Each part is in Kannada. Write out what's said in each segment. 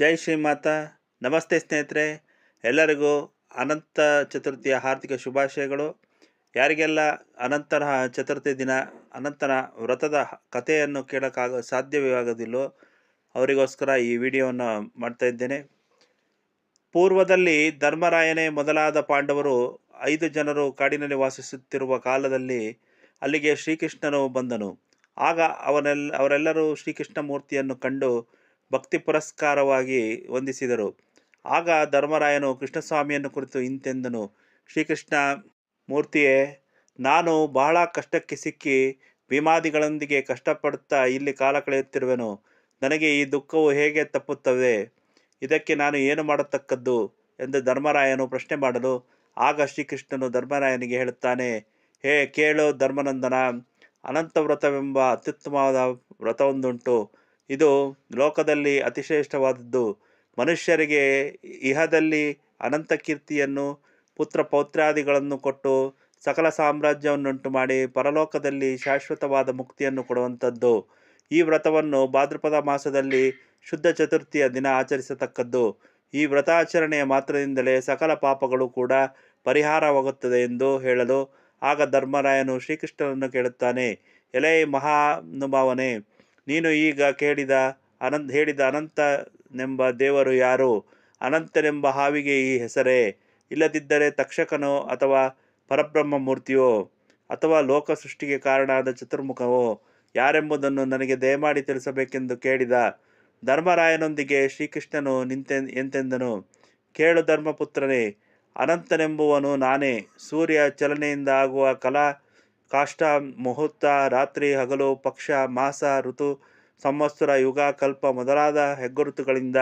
ಜೈ ಶ್ರೀಮಾತಾ. ನಮಸ್ತೆ ಸ್ನೇಹಿತರೆ, ಎಲ್ಲರಿಗೂ ಅನಂತ ಚತುರ್ಥಿಯ ಹಾರ್ದಿಕ ಶುಭಾಶಯಗಳು. ಯಾರಿಗೆಲ್ಲ ಅನಂತರ ಚತುರ್ಥಿ ದಿನ ಅನಂತರ ವ್ರತದ ಕಥೆಯನ್ನು ಕೇಳೋಕ್ಕಾಗ ಸಾಧ್ಯವಾಗೋದಿಲ್ಲೋ ಅವರಿಗೋಸ್ಕರ ಈ ವಿಡಿಯೋವನ್ನು ಮಾಡ್ತಾ ಇದ್ದೇನೆ. ಪೂರ್ವದಲ್ಲಿ ಧರ್ಮರಾಯನೇ ಮೊದಲಾದ ಪಾಂಡವರು 5 ಜನರು ಕಾಡಿನಲ್ಲಿ ವಾಸಿಸುತ್ತಿರುವ ಕಾಲದಲ್ಲಿ ಅಲ್ಲಿಗೆ ಶ್ರೀಕೃಷ್ಣನು ಬಂದನು. ಆಗ ಅವರೆಲ್ಲರೂ ಶ್ರೀಕೃಷ್ಣ ಮೂರ್ತಿಯನ್ನು ಕಂಡು ಭಕ್ತಿ ಪುರಸ್ಕಾರವಾಗಿ ವಂದಿಸಿದರು. ಆಗ ಧರ್ಮರಾಯನು ಕೃಷ್ಣಸ್ವಾಮಿಯನ್ನು ಕುರಿತು ಇಂತೆಂದನು: ಶ್ರೀಕೃಷ್ಣ ಮೂರ್ತಿಯೇ, ನಾನು ಬಹಳ ಕಷ್ಟಕ್ಕೆ ಸಿಕ್ಕಿ ಭೀಮಾದಿಗಳೊಂದಿಗೆ ಕಷ್ಟಪಡುತ್ತಾ ಇಲ್ಲಿ ಕಾಲ ಕಳೆಯುತ್ತಿರುವೆನು. ನನಗೆ ಈ ದುಃಖವು ಹೇಗೆ ತಪ್ಪುತ್ತದೆ? ಇದಕ್ಕೆ ನಾನು ಏನು ಮಾಡತಕ್ಕದ್ದು ಎಂದು ಧರ್ಮರಾಯನು ಪ್ರಶ್ನೆ ಮಾಡಲು, ಆಗ ಶ್ರೀಕೃಷ್ಣನು ಧರ್ಮರಾಯನಿಗೆ ಹೇಳುತ್ತಾನೆ: ಹೇ ಕೇಳು ಧರ್ಮನಂದನ, ಅನಂತ ವ್ರತವೆಂಬ ಅತ್ಯುತ್ತಮವಾದ ವ್ರತವೊಂದುಂಟು. ಇದು ಲೋಕದಲ್ಲಿ ಅತಿಶ್ರೇಷ್ಠವಾದದ್ದು. ಮನುಷ್ಯರಿಗೆ ಇಹದಲ್ಲಿ ಅನಂತ ಕೀರ್ತಿಯನ್ನು, ಪುತ್ರ ಪೌತ್ರಾದಿಗಳನ್ನು ಕೊಟ್ಟು ಸಕಲ ಸಾಮ್ರಾಜ್ಯವನ್ನುಂಟು ಮಾಡಿ ಪರಲೋಕದಲ್ಲಿ ಶಾಶ್ವತವಾದ ಮುಕ್ತಿಯನ್ನು ಕೊಡುವಂಥದ್ದು. ಈ ವ್ರತವನ್ನು ಭಾದ್ರಪದ ಮಾಸದಲ್ಲಿ ಶುದ್ಧ ಚತುರ್ಥಿಯ ದಿನ ಆಚರಿಸತಕ್ಕದ್ದು. ಈ ವ್ರತಾಚರಣೆಯ ಮಾತ್ರದಿಂದಲೇ ಸಕಲ ಪಾಪಗಳು ಕೂಡ ಪರಿಹಾರವಾಗುತ್ತದೆ ಎಂದು ಹೇಳಲು, ಆಗ ಧರ್ಮರಾಯನು ಶ್ರೀಕೃಷ್ಣನನ್ನು ಕೇಳುತ್ತಾನೆ: ಎಲೈ ಮಹಾನುಭಾವನೇ, ನೀನು ಈಗ ಹೇಳಿದ ಅನಂತನೆಂಬ ದೇವರು ಯಾರು? ಅನಂತನೆಂಬ ಹಾವಿಗೆ ಈ ಹೆಸರೇ? ಇಲ್ಲದಿದ್ದರೆ ತಕ್ಷಕನೋ ಅಥವಾ ಪರಬ್ರಹ್ಮ ಮೂರ್ತಿಯೋ ಅಥವಾ ಲೋಕ ಸೃಷ್ಟಿಗೆ ಕಾರಣವಾದ ಚತುರ್ಮುಖವೋ ಯಾರೆಂಬುದನ್ನು ನನಗೆ ದಯಮಾಡಿ ತಿಳಿಸಬೇಕೆಂದು ಕೇಳಿದ. ಧರ್ಮರಾಯನೊಂದಿಗೆ ಶ್ರೀಕೃಷ್ಣನು ಎಂತೆಂದನು: ಕೇಳು ಧರ್ಮಪುತ್ರನೇ, ಅನಂತನೆಂಬುವನು ನಾನೇ. ಸೂರ್ಯ ಚಲನೆಯಿಂದ ಆಗುವ ಕಲಾ, ಕಾಷ್ಟ, ಮುಹೂರ್ತ, ರಾತ್ರಿ ಹಗಲು, ಪಕ್ಷ, ಮಾಸ, ಋತು, ಸಂವತ್ಸರ, ಯುಗ, ಕಲ್ಪ ಮೊದಲಾದ ಹೆಗ್ಗುರುತುಗಳಿಂದ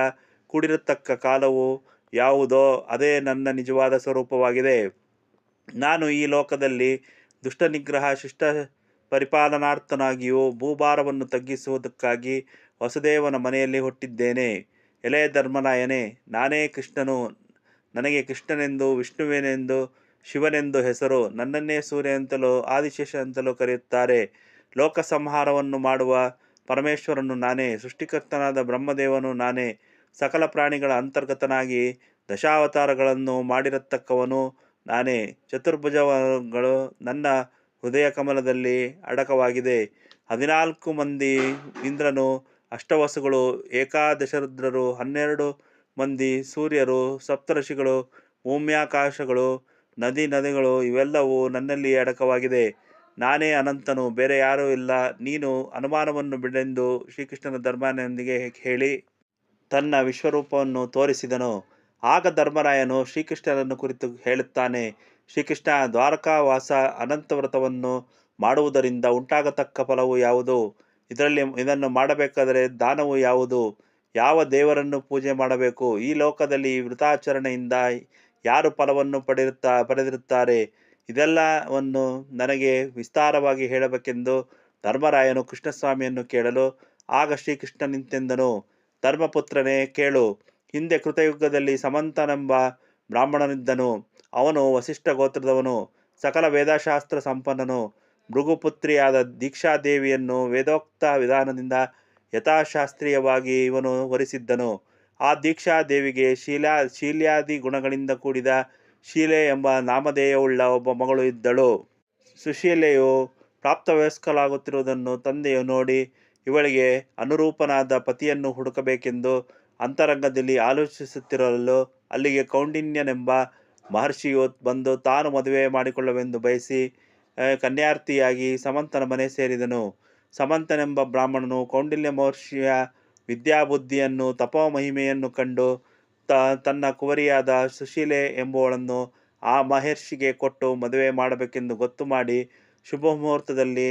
ಕೂಡಿರತಕ್ಕ ಕಾಲವು ಯಾವುದೋ ಅದೇ ನನ್ನ ನಿಜವಾದ ಸ್ವರೂಪವಾಗಿದೆ. ನಾನು ಈ ಲೋಕದಲ್ಲಿ ದುಷ್ಟ ನಿಗ್ರಹ, ಶಿಷ್ಟ ಪರಿಪಾಲನಾರ್ಥನಾಗಿಯೂ ಭೂಭಾರವನ್ನು ತಗ್ಗಿಸುವುದಕ್ಕಾಗಿ ವಸುದೇವನ ಮನೆಯಲ್ಲಿ ಹುಟ್ಟಿದ್ದೇನೆ. ಎಲೆ ಧರ್ಮರಾಯನೇ, ನಾನೇ ಕೃಷ್ಣನು. ನನಗೆ ಕೃಷ್ಣನೆಂದು, ವಿಷ್ಣುವೆಂದು, ಶಿವನೆಂದು ಹೆಸರು. ನನ್ನನ್ನೇ ಸೂರ್ಯ ಅಂತಲೂ ಆದಿಶೇಷ ಅಂತಲೂ ಕರೆಯುತ್ತಾರೆ. ಲೋಕ ಸಂಹಾರವನ್ನು ಮಾಡುವ ಪರಮೇಶ್ವರನು ನಾನೇ. ಸೃಷ್ಟಿಕರ್ತನಾದ ಬ್ರಹ್ಮದೇವನು ನಾನೇ. ಸಕಲ ಪ್ರಾಣಿಗಳ ಅಂತರ್ಗತನಾಗಿ ದಶಾವತಾರಗಳನ್ನು ಮಾಡಿರತಕ್ಕವನು ನಾನೇ. ಚತುರ್ಭುಜಗಳು ನನ್ನ ಹೃದಯ ಕಮಲದಲ್ಲಿ ಅಡಕವಾಗಿದೆ. 14 ಮಂದಿ ಇಂದ್ರನು, ಅಷ್ಟವಸುಗಳು, ಏಕಾದಶರುದ್ರರು, 12 ಮಂದಿ ಸೂರ್ಯರು, ಸಪ್ತರ್ಷಿಗಳು, ಭೂಮ್ಯಾಕಾಶಗಳು, ನದಿಗಳು ಇವೆಲ್ಲವೂ ನನ್ನಲ್ಲಿ ಅಡಕವಾಗಿದೆ. ನಾನೇ ಅನಂತನು, ಬೇರೆ ಯಾರೂ ಇಲ್ಲ. ನೀನು ಅನುಮಾನವನ್ನು ಬಿಡೆಂದು ಶ್ರೀಕೃಷ್ಣನ ಧರ್ಮರಾಯನಿಗೆ ಹೇಳಿ ತನ್ನ ವಿಶ್ವರೂಪವನ್ನು ತೋರಿಸಿದನು. ಆಗ ಧರ್ಮರಾಯನು ಶ್ರೀಕೃಷ್ಣನನ್ನು ಕುರಿತು ಹೇಳುತ್ತಾನೆ: ಶ್ರೀಕೃಷ್ಣ, ದ್ವಾರಕಾವಾಸ ಅನಂತ ವ್ರತವನ್ನು ಮಾಡುವುದರಿಂದ ಉಂಟಾಗತಕ್ಕ ಫಲವು ಯಾವುದು? ಇದನ್ನು ಮಾಡಬೇಕಾದರೆ ದಾನವು ಯಾವುದು? ಯಾವ ದೇವರನ್ನು ಪೂಜೆ ಮಾಡಬೇಕು? ಈ ಲೋಕದಲ್ಲಿ ಈ ವ್ರತಾಚರಣೆಯಿಂದ ಯಾರು ಫಲವನ್ನು ಪಡೆದಿರುತ್ತಾರೆ? ಇದೆಲ್ಲವನ್ನು ನನಗೆ ವಿಸ್ತಾರವಾಗಿ ಹೇಳಬೇಕೆಂದು ಧರ್ಮರಾಯನು ಕೃಷ್ಣಸ್ವಾಮಿಯನ್ನು ಕೇಳಲು, ಆಗ ಶ್ರೀಕೃಷ್ಣನಿಂತೆಂದನು: ಧರ್ಮಪುತ್ರನೇ ಕೇಳು. ಹಿಂದೆ ಕೃತಯುಗದಲ್ಲಿ ಸಮಂತನೆಂಬ ಬ್ರಾಹ್ಮಣನಿದ್ದನು. ಅವನು ವಸಿಷ್ಠ ಗೋತ್ರದವನು, ಸಕಲ ವೇದಶಾಸ್ತ್ರ ಸಂಪನ್ನನು. ಭೃಗುಪುತ್ರಿಯಾದ ದೀಕ್ಷಾದೇವಿಯನ್ನು ವೇದೋಕ್ತ ವಿಧಾನದಿಂದ ಯಥಾಶಾಸ್ತ್ರೀಯವಾಗಿ ಇವನು ವರಿಸಿದ್ದನು. ಆ ದೀಕ್ಷಾದೇವಿಗೆ ಶೀಲ್ಯಾದಿ ಗುಣಗಳಿಂದ ಕೂಡಿದ ಶೀಲೆ ಎಂಬ ನಾಮಧೇಯವುಳ್ಳ ಒಬ್ಬ ಮಗಳು ಇದ್ದಳು. ಸುಶೀಲೆಯು ಪ್ರಾಪ್ತವಯಸ್ಕಳಾಗುತ್ತಿರುವುದನ್ನು ತಂದೆಯು ನೋಡಿ, ಇವಳಿಗೆ ಅನುರೂಪನಾದ ಪತಿಯನ್ನು ಹುಡುಕಬೇಕೆಂದು ಅಂತರಂಗದಲ್ಲಿ ಆಲೋಚಿಸುತ್ತಿರಲು ಅಲ್ಲಿಗೆ ಕೌಂಡಿನ್ಯನೆಂಬ ಮಹರ್ಷಿಯು ಬಂದು ತಾನು ಮದುವೆ ಮಾಡಿಕೊಳ್ಳವೆಂದು ಬಯಸಿ ಕನ್ಯಾರ್ಥಿಯಾಗಿ ಸಮಂತನ ಮನೆ ಸೇರಿದನು. ಸಮಂತನೆಂಬ ಬ್ರಾಹ್ಮಣನು ಕೌಂಡಿಲ್ಯ ಮಹರ್ಷಿಯ ವಿದ್ಯಾಬುದ್ಧಿಯನ್ನು, ತಪೋಮಹಿಮೆಯನ್ನು ಕಂಡು ತನ್ನ ಕುವರಿಯಾದ ಸುಶೀಲೆ ಎಂಬುವಳನ್ನು ಆ ಮಹರ್ಷಿಗೆ ಕೊಟ್ಟು ಮದುವೆ ಮಾಡಬೇಕೆಂದು ಗೊತ್ತು ಮಾಡಿ ಶುಭ ಮುಹೂರ್ತದಲ್ಲಿ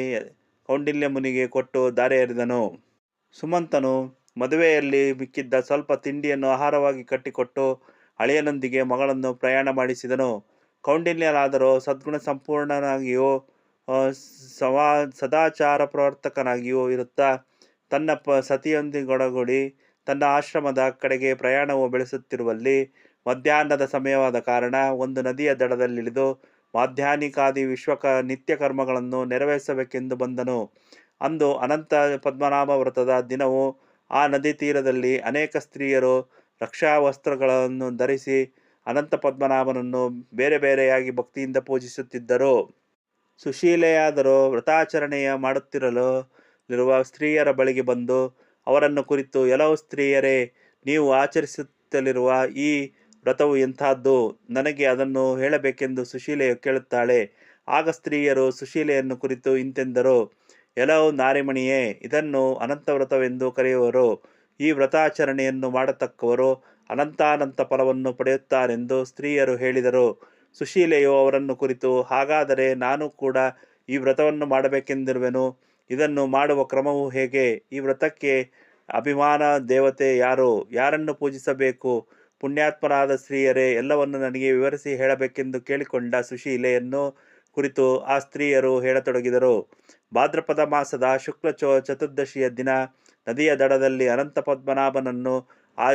ಕೌಂಡಿಲ್ಯ ಮುನಿಗೆ ಕೊಟ್ಟು ದಾರೆ ಎರೆದನು. ಸುಮಂತನು ಮದುವೆಯಲ್ಲಿ ಮಿಕ್ಕಿದ್ದ ಸ್ವಲ್ಪ ತಿಂಡಿಯನ್ನು ಆಹಾರವಾಗಿ ಕಟ್ಟಿಕೊಟ್ಟು ಅಳಿಯನೊಂದಿಗೆ ಮಗಳನ್ನು ಪ್ರಯಾಣ ಮಾಡಿಸಿದನು. ಕೌಂಡಿಲ್ಯನಾದರೂ ಸದ್ಗುಣ ಸಂಪೂರ್ಣನಾಗಿಯೂ ಸದಾಚಾರ ಪ್ರವರ್ತಕನಾಗಿಯೂ ಇರುತ್ತಾ ತನ್ನ ಸತಿಯೊಂದಿಗೊಡಗೂಡಿ ತನ್ನ ಆಶ್ರಮದ ಕಡೆಗೆ ಪ್ರಯಾಣವು ಬೆಳೆಸುತ್ತಿರುವಲ್ಲಿ ಮಧ್ಯಾಹ್ನದ ಸಮಯವಾದ ಕಾರಣ ಒಂದು ನದಿಯ ದಡದಲ್ಲಿಳಿದು ಮಾಧ್ಯಾಹ್ನಿಕಾದಿ ನಿತ್ಯ ಕರ್ಮಗಳನ್ನು ನೆರವೇರಿಸಬೇಕೆಂದು ಬಂದನು. ಅಂದು ಅನಂತ ಪದ್ಮನಾಭ ವ್ರತದ ದಿನವು ಆ ನದಿ ತೀರದಲ್ಲಿ ಅನೇಕ ಸ್ತ್ರೀಯರು ರಕ್ಷಾ ವಸ್ತ್ರಗಳನ್ನು ಧರಿಸಿ ಅನಂತ ಪದ್ಮನಾಭನನ್ನು ಬೇರೆ ಬೇರೆಯಾಗಿ ಭಕ್ತಿಯಿಂದ ಪೂಜಿಸುತ್ತಿದ್ದರು. ಸುಶೀಲೆಯಾದರೋ ವ್ರತಾಚರಣೆಯ ಮಾಡುತ್ತಿರಲಿರುವ ಸ್ತ್ರೀಯರ ಬಳಿಗೆ ಬಂದು ಅವರನ್ನು ಕುರಿತು, "ಕೆಲವು ಸ್ತ್ರೀಯರೇ, ನೀವು ಆಚರಿಸುತ್ತಲಿರುವ ಈ ವ್ರತವು ಎಂಥದ್ದು? ನನಗೆ ಅದನ್ನು ಹೇಳಬೇಕೆಂದು ಸುಶೀಲೆಯು ಕೇಳುತ್ತಾಳೆ." ಆಗ ಸ್ತ್ರೀಯರು ಸುಶೀಲೆಯನ್ನು ಕುರಿತು ಇಂತೆಂದರು: "ಕೆಲವು ನಾರಿಮಣಿಯೇ, ಇದನ್ನು ಅನಂತ ವ್ರತವೆಂದು ಕರೆಯುವರು. ಈ ವ್ರತಾಚರಣೆಯನ್ನು ಮಾಡತಕ್ಕವರು ಅನಂತಾನಂತ ಫಲವನ್ನು ಪಡೆಯುತ್ತಾರೆಂದು ಸ್ತ್ರೀಯರು ಹೇಳಿದರು." ಸುಶೀಲೆಯು ಅವರನ್ನು ಕುರಿತು, "ಹಾಗಾದರೆ ನಾನು ಕೂಡ ಈ ವ್ರತವನ್ನು ಮಾಡಬೇಕೆಂದಿರುವೆನು. ಇದನ್ನು ಮಾಡುವ ಕ್ರಮವು ಹೇಗೆ? ಈ ವ್ರತಕ್ಕೆ ಅಭಿಮಾನ ದೇವತೆ ಯಾರು? ಯಾರನ್ನು ಪೂಜಿಸಬೇಕು? ಪುಣ್ಯಾತ್ಮರಾದ ಸ್ತ್ರೀಯರೇ, ಎಲ್ಲವನ್ನು ನನಗೆ ವಿವರಿಸಿ ಹೇಳಬೇಕೆಂದು ಕೇಳಿಕೊಂಡ ಸುಶೀಲೆಯನ್ನು ಕುರಿತು ಆ ಸ್ತ್ರೀಯರು ಹೇಳತೊಡಗಿದರು. ಭಾದ್ರಪದ ಮಾಸದ ಶುಕ್ಲ ಚತುರ್ದಶಿಯ ದಿನ ನದಿಯ ದಡದಲ್ಲಿ ಅನಂತ ಪದ್ಮನಾಭನನ್ನು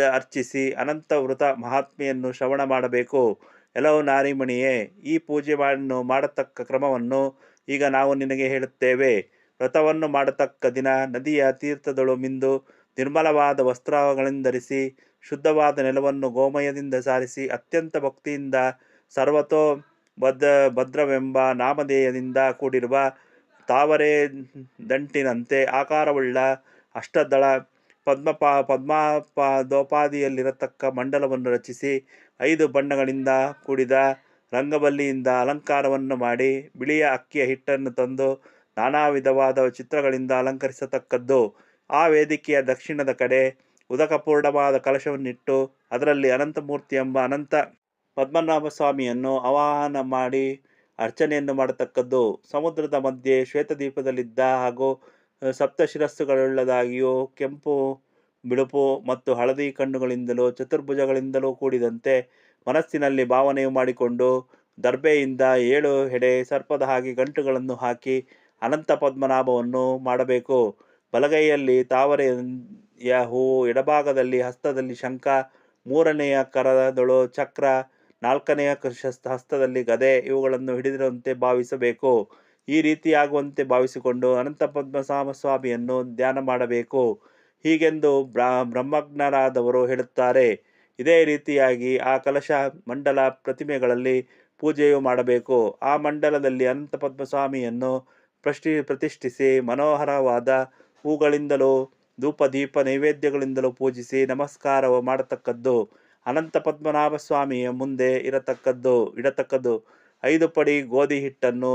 ಅರ್ಚಿಸಿ ಅನಂತ ವೃತ ಮಹಾತ್ಮೆಯನ್ನು ಶ್ರವಣ ಮಾಡಬೇಕು. ಕೆಲವು ನಾರಿಮಣಿಯೇ, ಈ ಪೂಜೆಯನ್ನು ಮಾಡತಕ್ಕ ಕ್ರಮವನ್ನು ಈಗ ನಾವು ನಿನಗೆ ಹೇಳುತ್ತೇವೆ. ವ್ರತವನ್ನು ಮಾಡತಕ್ಕ ದಿನ ನದಿಯ ತೀರ್ಥದೊಳು ಮಿಂದು ನಿರ್ಮಲವಾದ ವಸ್ತ್ರಗಳಿಂಧರಿಸಿ ಶುದ್ಧವಾದ ನೆಲವನ್ನು ಗೋಮಯದಿಂದ ಸಾರಿಸಿ ಅತ್ಯಂತ ಭಕ್ತಿಯಿಂದ ಸರ್ವತೋ ಭದ್ರವೆಂಬ ನಾಮಧೇಯದಿಂದ ಕೂಡಿರುವ ತಾವರೆ ದಂಟಿನಂತೆ ಆಕಾರವುಳ್ಳ ಅಷ್ಟದಳ ಪದ್ಮಪಾದೋಪಾದಿಯಲ್ಲಿರತಕ್ಕ ಮಂಡಲವನ್ನು ರಚಿಸಿ 5 ಬಣ್ಣಗಳಿಂದ ಕೂಡಿದ ರಂಗಬಲ್ಲಿಯಿಂದ ಅಲಂಕಾರವನ್ನು ಮಾಡಿ ಬಿಳಿಯ ಅಕ್ಕಿಯ ಹಿಟ್ಟನ್ನು ತಂದು ನಾನಾ ವಿಧವಾದ ಚಿತ್ರಗಳಿಂದ ಅಲಂಕರಿಸತಕ್ಕದ್ದು. ಆ ವೇದಿಕೆಯ ದಕ್ಷಿಣದ ಕಡೆ ಉದಕಪೂರ್ಣವಾದ ಕಲಶವನ್ನಿಟ್ಟು ಅದರಲ್ಲಿ ಅನಂತಮೂರ್ತಿ ಎಂಬ ಅನಂತ ಪದ್ಮನಾಭ ಸ್ವಾಮಿಯನ್ನು ಆವಾಹನ ಮಾಡಿ ಅರ್ಚನೆಯನ್ನು ಮಾಡತಕ್ಕದ್ದು. ಸಮುದ್ರದ ಮಧ್ಯೆ ಶ್ವೇತದೀಪದಲ್ಲಿದ್ದ ಹಾಗೂ ಸಪ್ತಶಿರಸ್ಸುಗಳುಳ್ಳದಾಗಿಯೂ ಕೆಂಪು, ಬಿಳುಪು ಮತ್ತು ಹಳದಿ ಕಣ್ಣುಗಳಿಂದಲೂ ಚತುರ್ಭುಜಗಳಿಂದಲೂ ಕೂಡಿದಂತೆ ಮನಸ್ಸಿನಲ್ಲಿ ಭಾವನೆಯು ಮಾಡಿಕೊಂಡು ದರ್ಭೆಯಿಂದ 7 ಎಡೆ ಸರ್ಪದ ಹಾಗೆ ಗಂಟುಗಳನ್ನು ಹಾಕಿ ಅನಂತ ಪದ್ಮನಾಭವನ್ನು ಮಾಡಬೇಕು. ಬಲಗೈಯಲ್ಲಿ ತಾವರೆಯ ಹೂವು, ಎಡಭಾಗದಲ್ಲಿ ಹಸ್ತದಲ್ಲಿ ಶಂಖ, 3ನೆಯ ಕರದೊಳು ಚಕ್ರ, 4ನೆಯ ಹಸ್ತದಲ್ಲಿ ಗದೆ ಇವುಗಳನ್ನು ಹಿಡಿದಿರುವಂತೆ ಭಾವಿಸಬೇಕು. ಈ ರೀತಿಯಾಗುವಂತೆ ಭಾವಿಸಿಕೊಂಡು ಅನಂತ ಪದ್ಮನಾಭ ಸ್ವಾಮಿಯನ್ನು ಧ್ಯಾನ ಮಾಡಬೇಕು. ಹೀಗೆಂದು ಬ್ರಹ್ಮಜ್ಞರಾದವರು ಹೇಳುತ್ತಾರೆ. ಇದೇ ರೀತಿಯಾಗಿ ಆ ಕಲಶ, ಮಂಡಲ, ಪ್ರತಿಮೆಗಳಲ್ಲಿ ಪೂಜೆಯು ಮಾಡಬೇಕು. ಆ ಮಂಡಲದಲ್ಲಿ ಅನಂತ ಪದ್ಮಸ್ವಾಮಿಯನ್ನು ಪ್ರತಿಷ್ಠಿಸಿ ಮನೋಹರವಾದ ಹೂಗಳಿಂದಲೂ ಧೂಪ ದೀಪ ನೈವೇದ್ಯಗಳಿಂದಲೂ ಪೂಜಿಸಿ ನಮಸ್ಕಾರವು ಮಾಡತಕ್ಕದ್ದು. ಅನಂತ ಪದ್ಮನಾಭ ಸ್ವಾಮಿಯ ಮುಂದೆ ಇಡತಕ್ಕದ್ದು 5 ಪಡಿ ಗೋಧಿ ಹಿಟ್ಟನ್ನು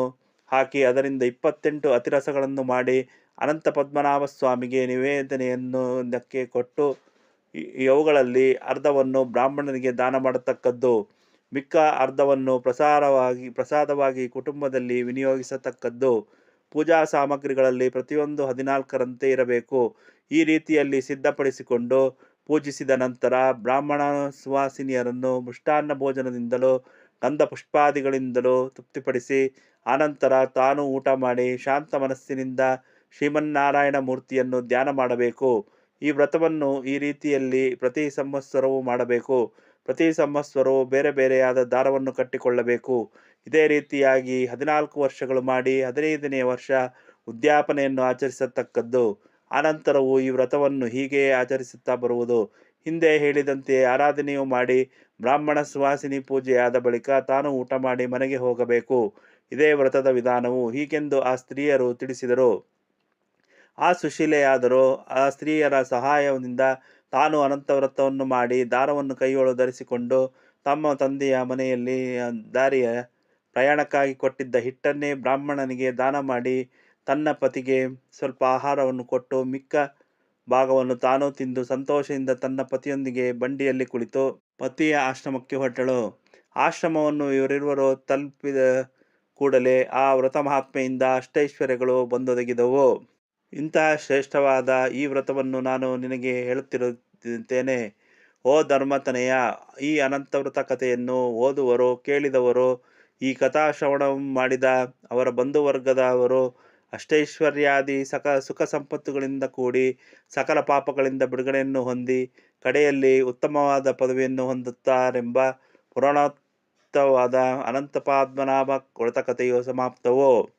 ಹಾಕಿ ಅದರಿಂದ 28 ಅತಿರಸಗಳನ್ನು ಮಾಡಿ ಅನಂತ ಪದ್ಮನಾಭ ಸ್ವಾಮಿಗೆ ನಿವೇದನೆಯನ್ನಕ್ಕೆ ಕೊಟ್ಟು ಇವುಗಳಲ್ಲಿ ಅರ್ಧವನ್ನು ಬ್ರಾಹ್ಮಣನಿಗೆ ದಾನ ಮಾಡತಕ್ಕದ್ದು. ಮಿಕ್ಕ ಅರ್ಧವನ್ನು ಪ್ರಸಾದವಾಗಿ ಕುಟುಂಬದಲ್ಲಿ ವಿನಿಯೋಗಿಸತಕ್ಕದ್ದು. ಪೂಜಾ ಸಾಮಗ್ರಿಗಳಲ್ಲಿ ಪ್ರತಿಯೊಂದು 14ರಂತೆ ಇರಬೇಕು. ಈ ರೀತಿಯಲ್ಲಿ ಸಿದ್ಧಪಡಿಸಿಕೊಂಡು ಪೂಜಿಸಿದ ನಂತರ ಬ್ರಾಹ್ಮಣ ಸುವಾಸಿನಿಯರನ್ನು ಮೃಷ್ಟಾನ್ನ ಭೋಜನದಿಂದಲೂ ಗಂಧ ಪುಷ್ಪಾದಿಗಳಿಂದಲೂ ತೃಪ್ತಿಪಡಿಸಿ ಆನಂತರ ತಾನು ಊಟ ಮಾಡಿ ಶಾಂತ ಮನಸ್ಸಿನಿಂದ ಶ್ರೀಮನ್ನಾರಾಯಣ ಮೂರ್ತಿಯನ್ನು ಧ್ಯಾನ ಮಾಡಬೇಕು. ಈ ವ್ರತವನ್ನು ಈ ರೀತಿಯಲ್ಲಿ ಪ್ರತಿ ಸಂವತ್ಸರವೂ ಮಾಡಬೇಕು. ಪ್ರತಿ ಸಂವತ್ಸರವೂ ಬೇರೆ ಬೇರೆಯಾದ ದಾರವನ್ನು ಕಟ್ಟಿಕೊಳ್ಳಬೇಕು. ಇದೇ ರೀತಿಯಾಗಿ 14 ವರ್ಷಗಳು ಮಾಡಿ 15ನೆಯ ವರ್ಷ ಉದ್ಯಾಪನೆಯನ್ನು ಆಚರಿಸತಕ್ಕದ್ದು. ಆನಂತರವೂ ಈ ವ್ರತವನ್ನು ಹೀಗೆಯೇ ಆಚರಿಸುತ್ತಾ ಬರುವುದು. ಹಿಂದೆ ಹೇಳಿದಂತೆ ಆರಾಧನೆಯು ಮಾಡಿ ಬ್ರಾಹ್ಮಣ ಸುವಾಸಿನಿ ಪೂಜೆಯಾದ ಬಳಿಕ ತಾನು ಊಟ ಮಾಡಿ ಮನೆಗೆ ಹೋಗಬೇಕು. ಇದೇ ವ್ರತದ ವಿಧಾನವು. ಹೀಗೆಂದು ಆ ಸ್ತ್ರೀಯರು ತಿಳಿಸಿದರು. ಆ ಸುಶೀಲೆಯಾದರೋ ಆ ಸ್ತ್ರೀಯರ ಸಹಾಯದಿಂದ ತಾನು ಅನಂತ ವ್ರತವನ್ನು ಮಾಡಿ ದಾರವನ್ನು ಕೈಯೊಳು ಧರಿಸಿಕೊಂಡು ತಮ್ಮ ತಂದೆಯ ಮನೆಯಲ್ಲಿ ದಾರಿಯ ಪ್ರಯಾಣಕ್ಕಾಗಿ ಕೊಟ್ಟಿದ್ದ ಹಿಟ್ಟನ್ನೇ ಬ್ರಾಹ್ಮಣನಿಗೆ ದಾನ ಮಾಡಿ ತನ್ನ ಪತಿಗೆ ಸ್ವಲ್ಪ ಆಹಾರವನ್ನು ಕೊಟ್ಟು ಮಿಕ್ಕ ಭಾಗವನ್ನು ತಾನು ತಿಂದು ಸಂತೋಷದಿಂದ ತನ್ನ ಪತಿಯೊಂದಿಗೆ ಬಂಡಿಯಲ್ಲಿ ಕುಳಿತು ಪತಿಯ ಆಶ್ರಮಕ್ಕೆ ಹೊರಟಳು. ಆಶ್ರಮವನ್ನು ಇವರಿರುವರು ತಲುಪಿದ ಕೂಡಲೇ ಆ ವ್ರತ ಮಹಾತ್ಮೆಯಿಂದ ಅಷ್ಟೈಶ್ವರ್ಯಗಳು ಬಂದೊದಗಿದವು. ಇಂತಹ ಶ್ರೇಷ್ಠವಾದ ಈ ವ್ರತವನ್ನು ನಾನು ನಿನಗೆ ಹೇಳುತ್ತಿರುತ್ತೇನೆ. ಓ ಧರ್ಮತನಯ, ಈ ಅನಂತವ್ರತ ಕಥೆಯನ್ನು ಓದುವರು, ಕೇಳಿದವರು, ಈ ಕಥಾಶ್ರವಣ ಮಾಡಿದ ಅವರ ಬಂಧುವರ್ಗದವರು ಅಷ್ಟೈಶ್ವರ್ಯಾದಿ ಸುಖ ಸಂಪತ್ತುಗಳಿಂದ ಕೂಡಿ ಸಕಲ ಪಾಪಗಳಿಂದ ಬಿಡುಗಡೆಯನ್ನು ಹೊಂದಿ ಕಡೆಯಲ್ಲಿ ಉತ್ತಮವಾದ ಪದವಿಯನ್ನು ಹೊಂದುತ್ತಾರೆಂಬ ಪುರಾಣೋಕ್ತವಾದ ಅನಂತ ಪದ್ಮನಾಭ ವ್ರತಕಥೆಯು ಸಮಾಪ್ತವು.